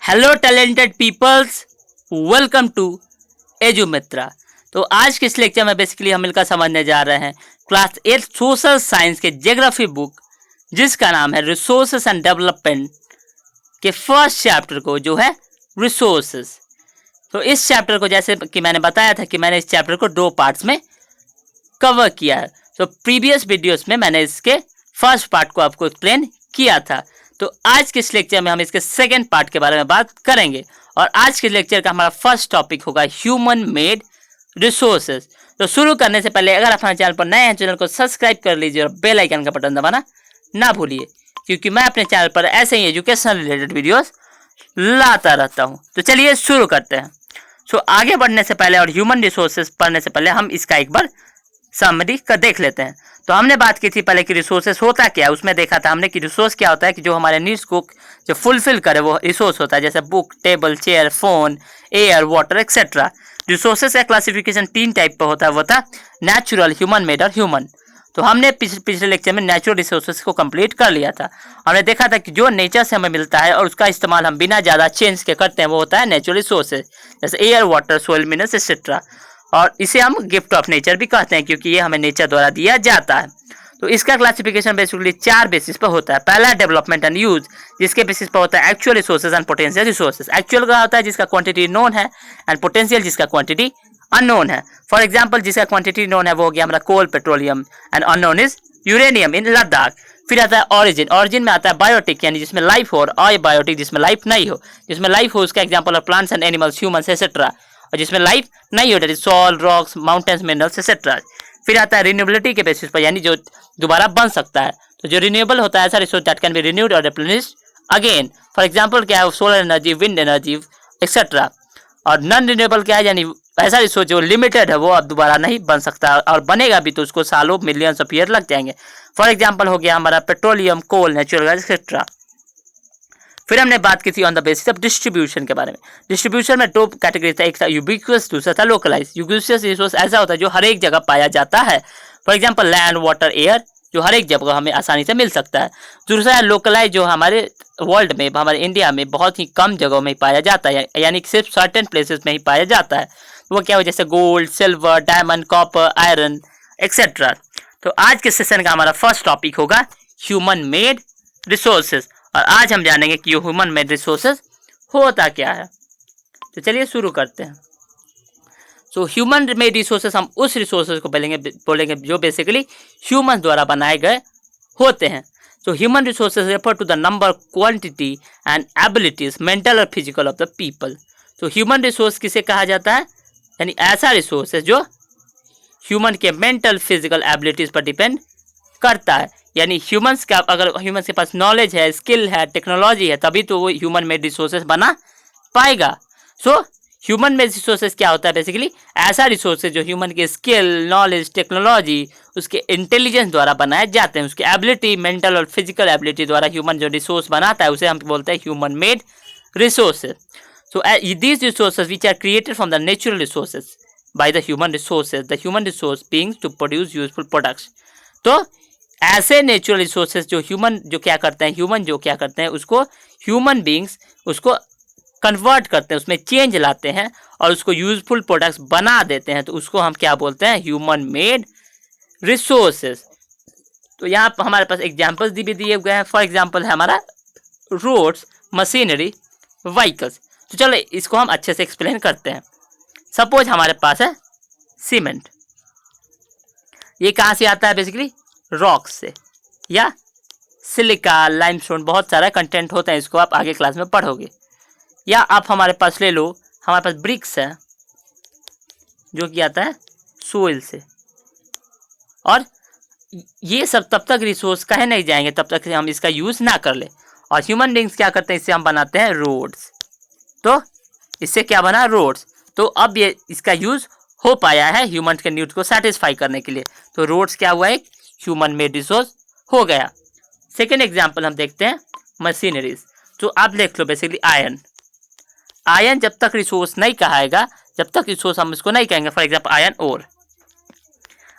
Hello talented peoples, welcome to Edumitra. तो आज के इस लेक्चर में बेसिकली हम मिलकर समझने जा रहे हैं क्लास 8 सोशल साइंस के ज्योग्राफी बुक जिसका नाम है रिसोर्सेस एंड डेवलपमेंट के फर्स्ट चैप्टर को, जो है रिसोर्सेस। तो इस चैप्टर को जैसे कि मैंने बताया था कि मैंने इस चैप्टर को 2 पार्ट्स में कवर किया है। तो प्रीवियस वीडियोस में मैंने इसके फर्स्ट पार्ट को आपको एक्सप्लेन किया था। तो आज के इस लेक्चर में हम इसके सेकेंड पार्ट के बारे में बात करेंगे और आज के लेक्चर का हमारा फर्स्ट टॉपिक होगा ह्यूमन मेड रिसोर्सेज। तो शुरू करने से पहले अगर आप हमारे चैनल पर नए हैं, चैनल को सब्सक्राइब कर लीजिए और बेल आइकन का बटन दबाना ना भूलिए, क्योंकि मैं अपने चैनल पर ऐसे ही एजुकेशनल रिलेटेड वीडियोस लाता रहता हूँ। तो चलिए शुरू करते हैं। आगे बढ़ने से पहले और ह्यूमन रिसोर्सेज पढ़ने से पहले हम इसका एक बार समरी का देख लेते हैं। तो हमने बात की थी पहले कि रिसोर्सेस होता क्या है। उसमें देखा था हमने कि रिसोर्स क्या होता है कि जो हमारे नीड्स को जो फुलफिल करे वो रिसोर्स होता है, जैसे book, table, chair, phone, air, water etcetera. Resources का क्लासिफिकेशन 3 टाइप पर होता है, वो था नेचुरल, ह्यूमन मेड और ह्यूमन। तो हमने पिछले लेक्चर में नेचुरल रिसोर्सेज को कंप्लीट कर लिया था। हमने देखा था कि जो नेचर से हमें मिलता है और उसका इस्तेमाल हम बिना ज़्यादा चेंज के करते हैं वो होता है नेचुरल रिसोर्सेज, जैसे air, water, soil, minerals etcetera. और इसे हम गिफ्ट ऑफ नेचर भी कहते हैं क्योंकि ये हमें नेचर द्वारा दिया जाता है। तो इसका क्लासिफिकेशन बेसिकली 4 बेसिस पर होता है। पहला डेवलपमेंट एंड यूज, जिसके बेसिस पर होता है actual resources and potential resources. Actual का होता है जिसका क्वांटिटी नोन है एंड पोटेंशियल जिसका क्वांटिटी अननोन है। फॉर एग्जाम्पल, जिसका क्वांटिटी नोन है वो हो गया हमारा coal, petroleum, and unknown is uranium in Ladakh. फिर आता है ऑरिजिन। ऑरिजिन में आता है बायोटिक, यानी जिसमें लाइफ हो, और अबायोटिक जिसमें लाइफ नहीं हो। जिसमें लाइफ हो उसका एग्जाम्पल है plants and animals, humans etcetera. और जिसमें लाइफ नहीं हो, soil, rocks, mountains, minerals etcetera. फिर आता है रिन्यूएबिलिटी के बेसिस पर, यानी जो दोबारा बन सकता है। तो जो रिन्यूएबल होता है ऐसा resource that can be renewed और रिप्लेनिश्ड अगेन। फॉर एग्जांपल क्या है, solar energy, wind energy etcetera. और नॉन रिन्यूएबल क्या है, यानी ऐसा रिसोर्स जो लिमिटेड है वो अब दोबारा नहीं बन सकता, और बनेगा भी तो उसको सालों, मिलियंस ऑफ ईयर लग जाएंगे। फॉर एग्जाम्पल हो गया हमारा पेट्रोलियम, कोल, नेचुरल गैस एक्सेट्रा। फिर हमने बात की थी on the basis of distribution के बारे में। डिस्ट्रीब्यूशन में 2 कैटेगरी था, एक था यूबिक्वस, दूसरा था लोकलाइज। यूबिक्वस रिसोर्स ऐसा होता है जो हर एक जगह पाया जाता है, for example land, water, air, जो हर एक जगह हमें आसानी से मिल सकता है। दूसरा है लोकलाइज, जो हमारे वर्ल्ड में, हमारे इंडिया में बहुत ही कम जगहों में पाया जाता है, यानी कि सिर्फ सर्टेन प्लेसेस में ही पाया जाता है। वो क्या हो, जैसे gold, silver, diamond, copper, iron etcetera. तो आज के सेशन का हमारा फर्स्ट टॉपिक होगा ह्यूमन मेड रिसोर्सेज, और आज हम जानेंगे कि ह्यूमन मेड रिसोर्सेज होता क्या है। तो चलिए शुरू करते हैं। ह्यूमन मेड रिसोर्सेज, हम उस रिसोर्सेज को बोलेंगे जो बेसिकली ह्यूमन द्वारा बनाए गए होते हैं। Human resources refer to the number, quantity and abilities, mental और physical of the people. Human resource किसे कहा जाता है, यानी ऐसा रिसोर्स है जो ह्यूमन के मेंटल, फिजिकल एबिलिटीज पर डिपेंड करता है। यानी ह्यूमंस का, अगर ह्यूमंस के पास नॉलेज है, स्किल है, टेक्नोलॉजी है, तभी तो वो ह्यूमन मेड रिसोर्सेज बना पाएगा। ह्यूमन मेड रिसोर्सेज क्या होता है, बेसिकली ऐसा रिसोर्सेज जो ह्यूमन के स्किल, नॉलेज, टेक्नोलॉजी, उसके इंटेलिजेंस द्वारा बनाए जाते हैं। उसके एबिलिटी, मेंटल और फिजिकल एबिलिटी द्वारा ह्यूमन जो रिसोर्स बनाता है उसे हम बोलते हैं human made resources. These resources which are created from the natural resources by the human resource beings to produce useful products। तो ऐसे नेचुरल रिसोर्सेज जो क्या करते हैं उसको ह्यूमन बींग्स उसको कन्वर्ट करते हैं, उसमें चेंज लाते हैं और उसको यूजफुल प्रोडक्ट्स बना देते हैं। तो उसको हम क्या बोलते हैं, ह्यूमन मेड रिसोर्सेज। तो यहाँ पर हमारे पास एग्जाम्पल्स भी दिए हुए हैं। फॉर एग्जाम्पल है हमारा रोड्स, मशीनरी, व्हीकल्स। तो चलो इसको हम अच्छे से एक्सप्लेन करते हैं। सपोज हमारे पास है सीमेंट। ये कहाँ से आता है, बेसिकली रॉक से या सिलिका, लाइमस्टोन, बहुत सारा कंटेंट होता है, इसको आप आगे क्लास में पढ़ोगे। या आप हमारे पास ले लो, हमारे पास ब्रिक्स है जो कि आता है सोइल से। और ये सब तब तक रिसोर्स कहे नहीं जाएंगे तब तक हम इसका यूज़ ना कर ले। और ह्यूमन बींग्स क्या करते हैं, इससे हम बनाते हैं रोड्स। तो इससे क्या बना, रोड्स। तो अब ये इसका यूज़ हो पाया है ह्यूमन के नीड्स को सेटिस्फाई करने के लिए। तो रोड्स क्या हुआ, एक ह्यूमन मेड रिसोर्स हो गया। सेकेंड एग्जाम्पल हम देखते हैं मशीनरीज। तो आप देख लो, बेसिकली आयरन जब तक रिसोर्स नहीं कहाएगा, जब तक रिसोर्स हम इसको नहीं कहेंगे। फॉर एग्जाम्पल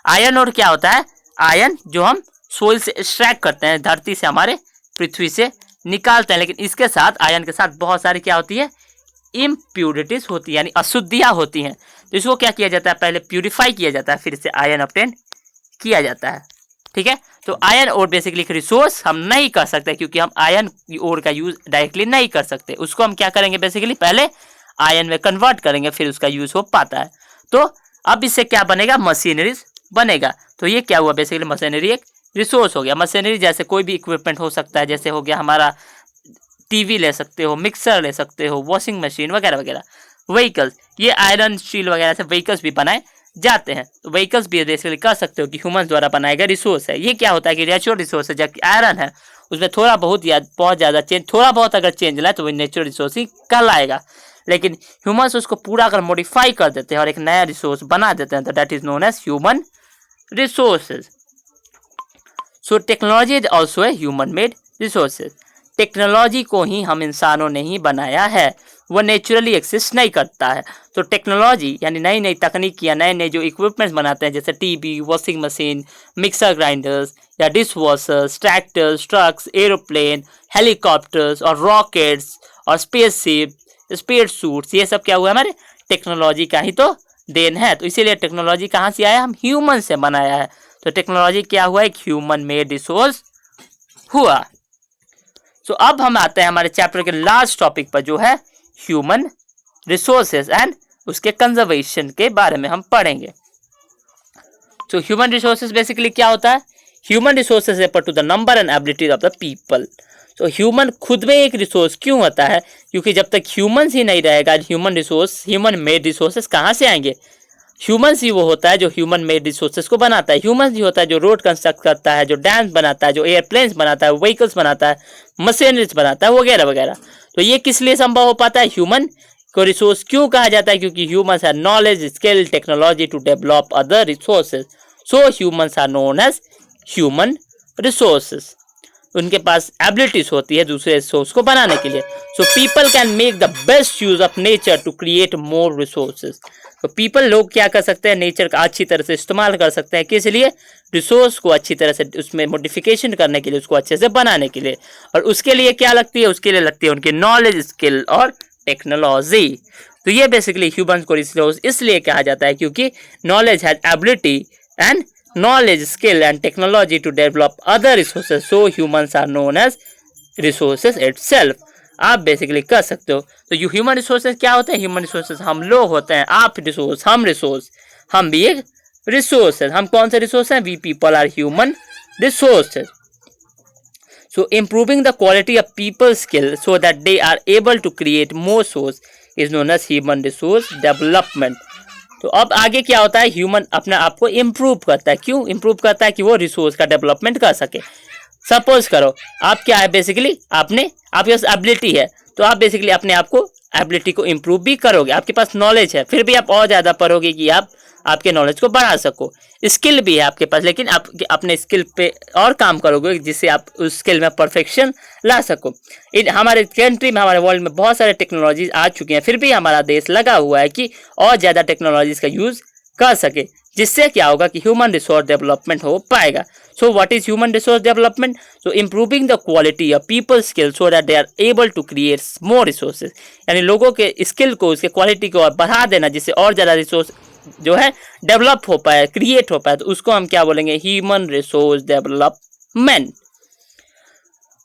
आयरन ओर क्या होता है, आयरन जो हम सोइल से एक्सट्रैक्ट करते हैं, धरती से, हमारे पृथ्वी से निकालते हैं, लेकिन इसके साथ आयन के साथ बहुत सारी क्या होती है, इम्प्यूरिटीज होती है, यानी अशुद्धियां होती हैं। तो इसको क्या किया जाता है, पहले प्यूरिफाई किया जाता है, फिर से आयन ऑब्टेन किया जाता है। ठीक है, तो आयन और बेसिकली एक रिसोर्स हम नहीं कर सकते, क्योंकि हम आयन और का यूज डायरेक्टली नहीं कर सकते। उसको हम क्या करेंगे, बेसिकली पहले आयन में कन्वर्ट करेंगे, फिर उसका यूज हो पाता है। तो अब इससे क्या बनेगा, मशीनरीज बनेगा। तो ये क्या हुआ, बेसिकली मशीनरी एक रिसोर्स हो गया। मशीनरी जैसे कोई भी इक्विपमेंट हो सकता है, जैसे हो गया हमारा टीवी ले सकते हो, मिक्सर ले सकते हो, वॉशिंग मशीन वगैरह वगैरह। व्हीकल्स, ये आयरन स्टील वगैरह से व्हीकल्स भी बनाए जाते हैं। तो व्हीकल्स भी बेसिकली कर सकते हो कि ह्यूमन द्वारा बनाया गया रिसोर्स है। ये क्या होता है कि नेचुरल रिसोर्स है, जबकि आयरन है उसमें थोड़ा बहुत या बहुत ज़्यादा चेंज, थोड़ा बहुत अगर चेंज लाए तो वो नेचुरल रिसोर्स ही कहलाएगा। लेकिन ह्यूमंस उसको पूरा अगर मॉडिफाई कर देते हैं और एक नया रिसोर्स बना देते हैं, तो that is known as human resources. So technology is also a human made resources. Technology को ही हम इंसानों ने ही बनाया है, वो नेचुरली एक्सिस्ट नहीं करता है। तो टेक्नोलॉजी यानी नई नई तकनीक या नए नए जो इक्विपमेंट्स बनाते हैं, जैसे TV, washing machine, mixer grinders या dish washers, tractors, trucks, aeroplane, helicopters और रॉकेट्स और स्पेसशिप, स्पेस सूट्स, ये सब क्या हुआ, हमारे टेक्नोलॉजी का ही तो देन है। तो इसीलिए टेक्नोलॉजी कहाँ से आया, हम ह्यूमन से बनाया है। तो टेक्नोलॉजी क्या हुआ, एक ह्यूमन मेड रिसोर्स हुआ। तो अब हम आते हैं हमारे चैप्टर के लास्ट टॉपिक पर, जो है ह्यूमन रिसोर्सेज एंड उसके कंजर्वेशन के बारे में हम पढ़ेंगे। तो ह्यूमन रिसोर्सेज बेसिकली क्या होता है, human resources refer to the number and abilities of the people. तो ह्यूमन खुद में एक रिसोर्स क्यों होता है, क्योंकि जब तक ह्यूमंस ही नहीं रहेगा, human resource, human made resources कहाँ से आएंगे। ह्यूमंस ही वो होता है जो ह्यूमन मेड रिसोर्सेज को बनाता है। ह्यूमंस ही होता है जो रोड कंस्ट्रक्ट करता है, जो डैम्स बनाता है, जो एयरप्लेन्स बनाता है, व्हीकल्स बनाता है, मशीनरीज बनाता है वगैरह वगैरह। तो ये किस लिए संभव हो पाता है, ह्यूमन को रिसोर्स क्यों कहा जाता है, क्योंकि humans have knowledge, skill, technology to develop other resources. So humans are known as human resources. उनके पास एबिलिटीज होती है दूसरे रिसोर्स को बनाने के लिए। So people can make the best use of nature to create more resources. तो पीपल, लोग क्या कर सकते हैं, नेचर का अच्छी तरह से इस्तेमाल कर सकते हैं, किस लिए, रिसोर्स को अच्छी तरह से उसमें मॉडिफिकेशन करने के लिए, उसको अच्छे से बनाने के लिए। और उसके लिए क्या लगती है, उसके लिए लगती है उनकी नॉलेज, स्किल और टेक्नोलॉजी। तो ये बेसिकली ह्यूमन को रिसोर्स इसलिए कहा जाता है क्योंकि knowledge has ability and knowledge, skill and technology to develop other resources, so humans are known as resources itself। आप बेसिकली कर सकते हो। तो ये ह्यूमन रिसोर्सेज क्या होते हैं, ह्यूमन रिसोर्सेज हम लोग होते हैं, आप रिसोर्स, हम रिसोर्स, हम भी एक रिसोर्स है। हम कौन से रिसोर्स हैं, we people are human resources. So improving the quality of people skill so that they are able to create more source is known as human resource development. तो अब आगे क्या होता है, ह्यूमन अपने आप को इम्प्रूव करता है। क्यों इम्प्रूव करता है, कि वो रिसोर्स का डेवलपमेंट कर सके। सपोज करो आप क्या है, बेसिकली आपके पास एबिलिटी है, तो आप बेसिकली अपने आप को एबिलिटी को इम्प्रूव भी करोगे। आपके पास नॉलेज है, फिर भी आप और ज़्यादा पढ़ोगे कि आप आपके नॉलेज को बढ़ा सको। स्किल भी है आपके पास, लेकिन आप अपने स्किल पे और काम करोगे जिससे आप उस स्किल में परफेक्शन ला सको। हमारे कंट्री में, हमारे वर्ल्ड में बहुत सारे टेक्नोलॉजीज आ चुकी हैं, फिर भी हमारा देश लगा हुआ है कि और ज़्यादा टेक्नोलॉजीज का यूज़ कर सके, जिससे क्या होगा कि ह्यूमन रिसोर्स डेवलपमेंट हो पाएगा। So what is human resource development, so improving the quality of people skill so that they are able to create more resources. यानी लोगों के स्किल को, उसके क्वालिटी को और बढ़ा देना, जिससे और ज़्यादा रिसोर्स जो है डेवलप हो पाए, क्रिएट हो पाए, तो उसको हम क्या बोलेंगे, human resource development.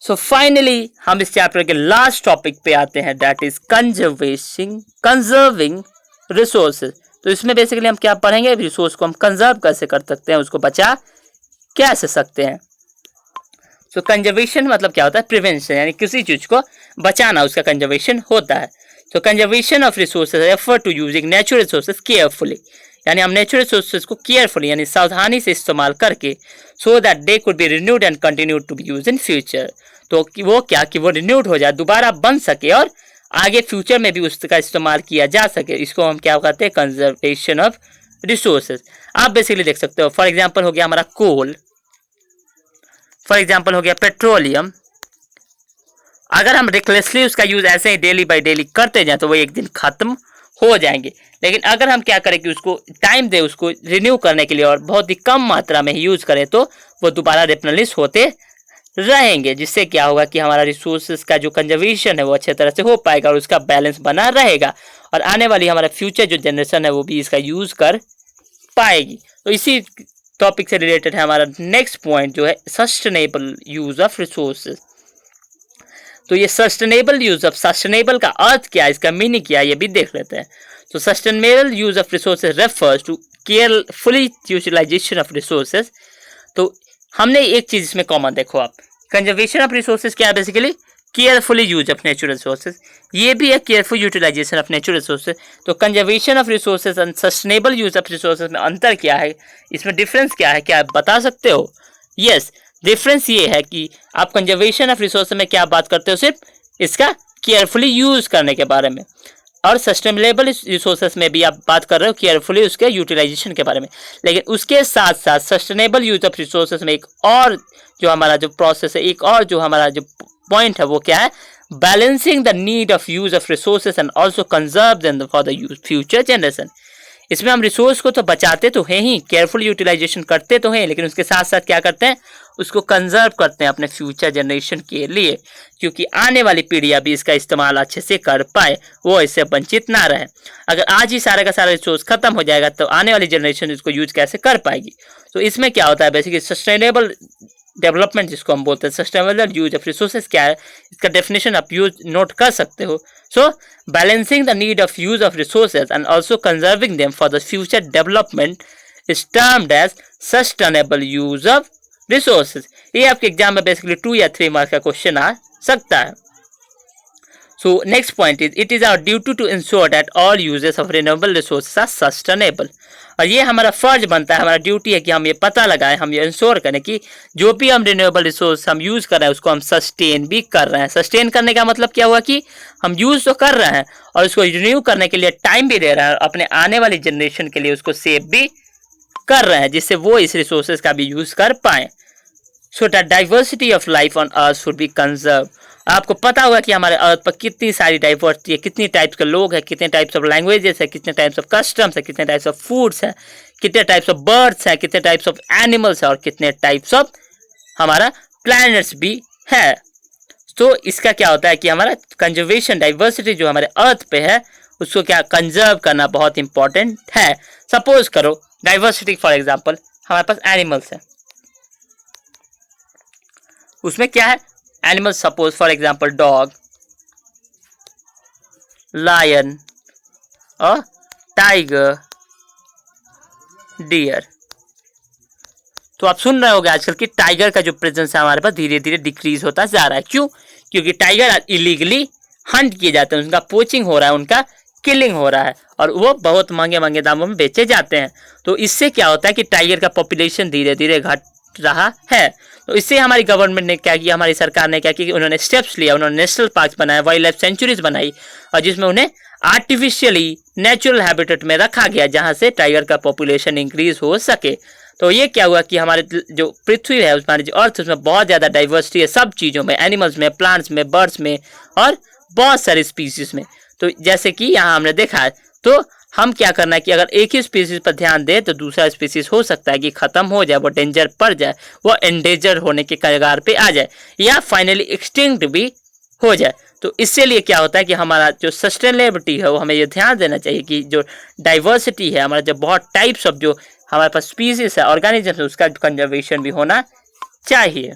So finally हम इस चैप्टर के लास्ट टॉपिक पे आते हैं, दैट इज कंजर्विंग रिसोर्सेज। तो इसमें बेसिकली हम क्या पढ़ेंगे, रिसोर्स को हम कंजर्व कैसे कर सकते हैं, उसको बचा कैसे सकते हैं। सो कंजर्वेशन मतलब क्या होता है, प्रिवेंशन, यानी किसी चीज को बचाना, उसका कंजर्वेशन होता है। तो conservation of resources refer to using natural resources carefully, यानी हम नेचुरल रिसोर्सेज को केयरफुली यानी सावधानी से इस्तेमाल करके, so that they could be renewed and continue to be use in future. तो वो क्या कि वो रिन्यूड हो जाए, दोबारा बन सके और आगे फ्यूचर में भी उसका इस्तेमाल किया जा सके। इसको हम क्या कहते हैं, कंजर्वेशन ऑफ रिसोर्सेज। आप बेसिकली देख सकते हो, फॉर एग्जांपल हो गया हमारा कोल, फॉर एग्जांपल हो गया पेट्रोलियम। अगर हम रिकलेसली उसका यूज ऐसे ही डेली बाय डेली करते जाएं तो वो एक दिन खत्म हो जाएंगे। लेकिन अगर हम क्या करें कि उसको टाइम दे, उसको रिन्यू करने के लिए, और बहुत ही कम मात्रा में ही यूज करें, तो वो दोबारा रिप्लेनिश होते रहेंगे, जिससे क्या होगा कि हमारा रिसोर्सेज का जो कंजर्वेशन है वो अच्छे तरह से हो पाएगा और उसका बैलेंस बना रहेगा और आने वाली हमारा फ्यूचर जो जनरेशन है वो भी इसका यूज कर पाएगी। तो इसी टॉपिक से रिलेटेड है हमारा नेक्स्ट पॉइंट जो है सस्टेनेबल यूज ऑफ रिसोर्सेज। तो ये सस्टेनेबल यूज ऑफ, सस्टेनेबल का अर्थ क्या है, इसका मीनिंग क्या है, ये भी देख लेते हैं। तो sustainable use of resources refers to carefully utilization of resources. तो हमने एक चीज इसमें कॉमन देखो आप, कंजर्वेशन ऑफ रिसोर्सेज क्या है, basically carefully use of natural resources, ये भी है careful utilisation of natural resources. तो conservation of resources and sustainable use of resources में अंतर क्या है, इसमें डिफरेंस क्या है, क्या आप बता सकते हो? यस, डिफरेंस ये है कि आप कंजर्वेशन ऑफ रिसोर्सेज में क्या बात करते हो, सिर्फ इसका केयरफुली यूज करने के बारे में, और सस्टेनेबल रिसोर्सेज में भी आप बात कर रहे हो केयरफुली उसके यूटिलाइजेशन के बारे में। लेकिन उसके साथ साथ सस्टेनेबल यूज ऑफ रिसोर्सेज में एक और जो हमारा जो प्रोसेस है, एक और जो हमारा जो पॉइंट है वो क्या है, balancing the need of use of resources and also conserve them for the future generation. इसमें हम रिसोर्स को तो बचाते तो हैं ही, केयरफुल यूटिलाइजेशन करते तो हैं, लेकिन उसके साथ साथ क्या करते हैं, उसको कंजर्व करते हैं अपने फ्यूचर जनरेशन के लिए, क्योंकि आने वाली पीढ़ियां भी इसका इस्तेमाल अच्छे से कर पाए, वो इससे वंचित ना रहे। अगर आज ही सारा का सारा रिसोर्स खत्म हो जाएगा तो आने वाली जनरेशन इसको यूज कैसे कर पाएगी। तो इसमें क्या होता है, बेसिकली सस्टेनेबल डेवलपमेंट जिसको हम बोलते हैं, सस्टेनेबल यूज ऑफ रिसोर्सेज क्या है, इसका डेफिनेशन आप यूज नोट कर सकते हो। So balancing the need of use of resources and also conserving them for the future development is termed as sustainable use of resources. ये आपके एग्जाम में बेसिकली 2 या 3 मार्क्स का क्वेश्चन आ सकता है। So next point is it is our duty to ensure that all uses of renewable resources are sustainable. और ये हमारा फर्ज बनता है, हमारा ड्यूटी है कि हम ये पता लगाएं, हम ये इंश्योर करें कि जो भी हम रिन्यूएबल रिसोर्स हम यूज कर रहे हैं उसको हम सस्टेन भी कर रहे हैं। सस्टेन करने का मतलब क्या हुआ कि हम यूज तो कर रहे हैं और उसको रिन्यू करने के लिए टाइम भी दे रहे हैं, अपने आने वाली जनरेशन के लिए उसको सेव भी कर रहे हैं, जिससे वो इस रिसोर्सेज का भी यूज कर पाए। So the diversity of life on earth should be conserve. आपको पता होगा कि हमारे अर्थ पर कितनी सारी डाइवर्सिटी है, कितनी टाइप्स के लोग हैं, कितने टाइप्स ऑफ लैंग्वेजेस है, कितने टाइप्स ऑफ कस्टम्स है, कितने टाइप्स ऑफ फूड्स हैं, कितने टाइप्स ऑफ बर्ड्स हैं, कितने टाइप्स ऑफ एनिमल्स है और कितने टाइप्स ऑफ हमारा प्लैनेट्स भी है। तो इसका क्या होता है कि हमारा कंजर्वेशन डाइवर्सिटी जो हमारे अर्थ पे है उसको क्या कंजर्व करना बहुत इंपॉर्टेंट है। सपोज करो डाइवर्सिटी, फॉर एग्जाम्पल हमारे पास एनिमल्स है, उसमें क्या है animal, suppose for example dog, lion और टाइगर, डियर। तो आप सुन रहे होंगे आजकल कि टाइगर का जो प्रेजेंस है हमारे पास धीरे धीरे डिक्रीज होता जा रहा है। क्यों? क्योंकि टाइगर इलीगली हंट किए जाते हैं, उनका पोचिंग हो रहा है, उनका किलिंग हो रहा है और वो बहुत महंगे महंगे दामों में बेचे जाते हैं। तो इससे क्या होता है कि टाइगर का पॉपुलेशन धीरे धीरे घट रहा है। तो इससे हमारी गवर्नमेंट ने क्या किया, हमारी सरकार ने क्या किया कि उन्होंने स्टेप्स लिया, उन्होंने नेशनल पार्क बनाया, वाइल्ड लाइफ सेंचुरीज बनाई और जिसमें उन्हें आर्टिफिशियली नेचुरल हैबिटेट में रखा गया जहां से टाइगर का पॉपुलेशन इंक्रीज हो सके। तो ये क्या हुआ कि हमारे जो पृथ्वी है, हमारी जो अर्थ, उसमें बहुत ज़्यादा डाइवर्सिटी है, सब चीज़ों में, एनिमल्स में, प्लांट्स में, बर्ड्स में और बहुत सारे स्पीसीज में। तो जैसे कि यहाँ हमने देखा है, तो हम क्या करना है कि अगर एक ही स्पीसीज पर ध्यान दे तो दूसरा स्पीसीज हो सकता है कि खत्म हो जाए, वो डेंजर पड़ जाए, वो एंडेंजर होने के कगार पे आ जाए या फाइनली एक्सटिंक्ट भी हो जाए। तो इससे लिए क्या होता है कि हमारा जो सस्टेनेबिलिटी है वो हमें ये ध्यान देना चाहिए कि जो डाइवर्सिटी है, हमारा जो बहुत टाइप्स ऑफ जो हमारे पास स्पीसीज है, ऑर्गेनिजम्स है, उसका कंजर्वेशन भी होना चाहिए।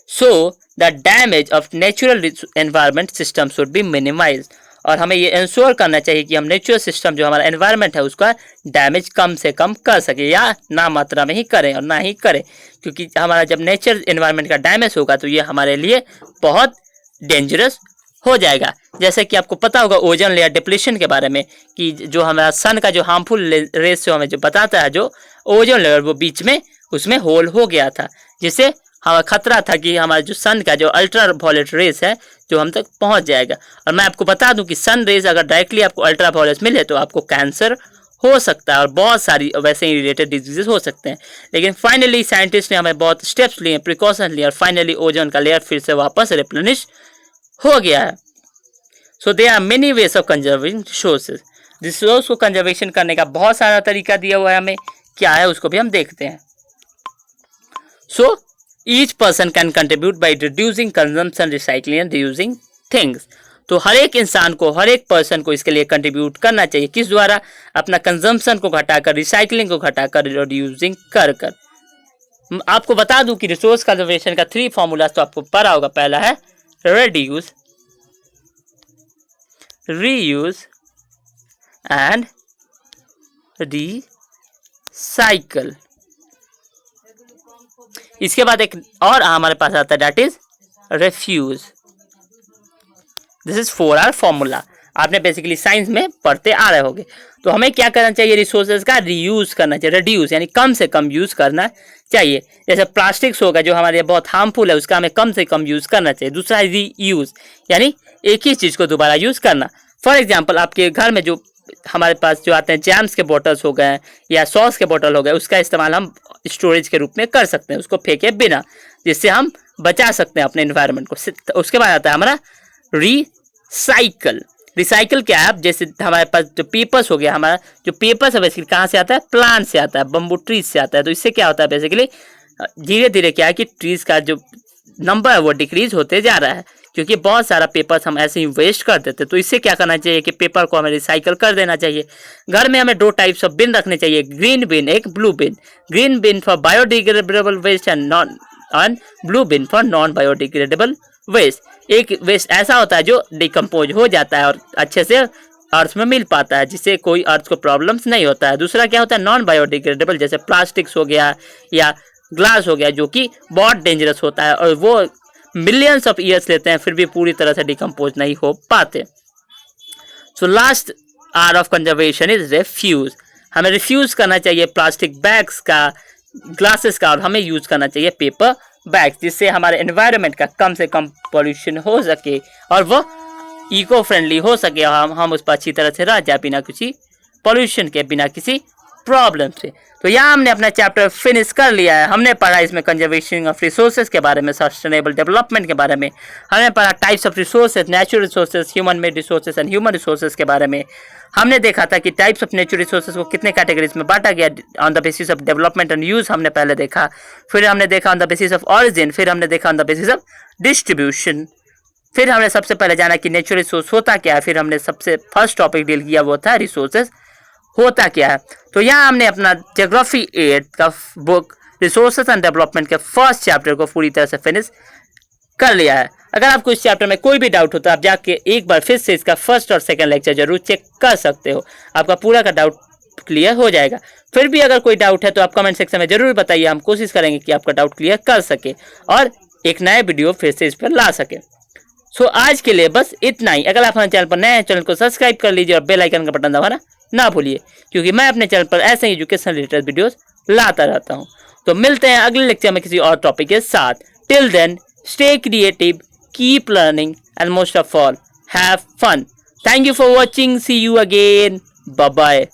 So the damage of natural environment system should be minimised. और हमें ये इंश्योर करना चाहिए कि हम नेचुरल सिस्टम जो हमारा एनवायरनमेंट है उसका डैमेज कम से कम कर सके या ना मात्रा में ही करें और ना ही करें, क्योंकि हमारा जब नेचर एनवायरनमेंट का डैमेज होगा तो ये हमारे लिए बहुत डेंजरस हो जाएगा। जैसे कि आपको पता होगा ओजोन लेयर डिप्लीशन के बारे में कि जो हमारा सन का जो हार्मफुल रेस जो हमें जो बताता है, जो ओजोन लेयर वो बीच में उसमें होल हो गया था, जिससे हमें खतरा था कि हमारा जो सन का जो अल्ट्रा वायलेट रेस है जो हम तक पहुंच जाएगा। और मैं आपको बता दूं कि सन रेस अगर डायरेक्टली आपको अल्ट्रा वायलेट मिले तो आपको कैंसर हो सकता है और बहुत सारी वैसे ही रिलेटेड डिजीजेस हो सकते हैं। लेकिन फाइनली साइंटिस्ट ने हमें बहुत स्टेप्स लिए, प्रिकॉशन लिए और फाइनली ओजोन का लेयर फिर से वापस रिप्लेनिश हो गया है। So there are many ways of conserving resources. Resource को कंजर्वेशन करने का बहुत सारा तरीका दिया हुआ है हमें, क्या है उसको भी हम देखते हैं। So each person can contribute by reducing consumption, recycling and reusing things. तो हर एक इंसान को, हर एक पर्सन को इसके लिए कंट्रीब्यूट करना चाहिए। किस द्वारा? अपना कंजम्पशन को घटाकर, रिसाइकलिंग को घटाकर, रीयूजिंग कर कर। आपको बता दूं कि रिसोर्स कंजर्वेशन का 3 फॉर्मूला तो आपको पता होगा। पहला है रिड्यूस, रीयूज एंड रिसाइकल। इसके बाद एक और हमारे पास आता है, that is refuse. This is 4R formula. आपने बेसिकली साइंस में पढ़ते आ रहे होंगे। तो हमें क्या करना चाहिए? रिसोर्सेज का रीयूज करना चाहिए, रिड्यूस यानी कम से कम यूज करना चाहिए। जैसे प्लास्टिक्स होगा जो हमारे लिए बहुत हार्मफुल है, उसका हमें कम से कम यूज करना चाहिए। दूसरा है रीयूज, यानी एक ही चीज को दोबारा यूज करना। फॉर एग्जाम्पल, आपके घर में जो हमारे पास जो आते हैं जैम्स के बोतल्स हो गए या सॉस के बोतल हो गए, उसका इस्तेमाल हम स्टोरेज के रूप में कर सकते हैं, उसको फेंके बिना, जिससे हम बचा सकते हैं अपने एनवायरनमेंट को। उसके बाद आता है हमारा रिसाइकल। रिसाइकल क्या है? जैसे हमारे पास जो पेपर्स हो गया, हमारा जो पेपर्स है बेसिकली कहाँ से आता है? प्लांट से आता है, बम्बू ट्रीज से आता है। तो इससे क्या होता है बेसिकली, धीरे धीरे क्या है कि ट्रीज का जो नंबर है वो डिक्रीज होते जा रहा है, क्योंकि बहुत सारा पेपर्स हम ऐसे ही वेस्ट कर देते। तो इससे क्या करना चाहिए कि पेपर को हमें रिसाइकल कर देना चाहिए। घर में हमें 2 टाइप्स ऑफ बिन रखने चाहिए, ग्रीन बिन, एक blue bin. Green bin for biodegradable waste and blue bin for non biodegradable waste. एक वेस्ट ऐसा होता है जो डिकम्पोज हो जाता है और अच्छे से अर्थ में मिल पाता है, जिससे कोई अर्थ को प्रॉब्लम्स नहीं होता है। दूसरा क्या होता है? नॉन बायोडिग्रेडेबल, जैसे प्लास्टिक्स हो गया या ग्लास हो गया, जो कि बहुत डेंजरस होता है और वो मिलियंस ऑफ ईयर्स लेते हैं, फिर भी पूरी तरह से डिकम्पोज नहीं हो पाते। So last R of conservation is refuse. हमें रिफ्यूज करना चाहिए प्लास्टिक बैग्स का, ग्लासेस का, और हमें यूज करना चाहिए पेपर बैग्स, जिससे हमारे एनवायरनमेंट का कम से कम पॉल्यूशन हो सके और वो इको फ्रेंडली हो सके, हम उस पर अच्छी तरह से रह जाए बिना किसी पॉल्यूशन के, बिना किसी प्रॉब्लम से। तो यहाँ हमने अपना चैप्टर फिनिश कर लिया है। हमने पढ़ा इसमें कंजर्वेशन ऑफ रिसोर्सेज के बारे में, सस्टेनेबल डेवलपमेंट के बारे में, हमने पढ़ा types of resources, natural resources, human made resources and human resources के बारे में। हमने देखा था कि टाइप्स ऑफ नेचुरल रिसोर्सेज को कितने कैटेगरीज में बांटा गया on the basis of development and use, हमने पहले देखा। फिर हमने देखा on the basis of origin, फिर हमने देखा on the basis of distribution. फिर हमने सबसे पहले जाना कि नेचुरल रिसोर्स होता क्या है। फिर हमने सबसे फर्स्ट टॉपिक डील किया वो था रिसोर्सेज होता क्या है। तो यहाँ हमने अपना ज्योग्राफी 8 का बुक रिसोर्सेज एंड डेवलपमेंट के फर्स्ट चैप्टर को पूरी तरह से फिनिश कर लिया है। अगर आपको इस चैप्टर में कोई भी डाउट हो तो आप जाके एक बार फिर से इसका फर्स्ट और सेकंड लेक्चर जरूर चेक कर सकते हो, आपका पूरा का डाउट क्लियर हो जाएगा। फिर भी अगर कोई डाउट है तो आप कमेंट सेक्शन में जरूर बताइए, हम कोशिश करेंगे कि आपका डाउट क्लियर कर सके और एक नया वीडियो फिर से इस पर ला सके। सो आज के लिए बस इतना ही। अगर आप हमारे चैनल पर नए हैं, चैनल को सब्सक्राइब कर लीजिए और बेल आइकन का बटन दबाना ना भूलिए, क्योंकि मैं अपने चैनल पर ऐसे ही एजुकेशन रिलेटेड वीडियोस लाता रहता हूं। तो मिलते हैं अगले लेक्चर में किसी और टॉपिक के साथ। Till then stay creative, keep learning and most of all have fun. Thank you for watching, see you again, bye bye.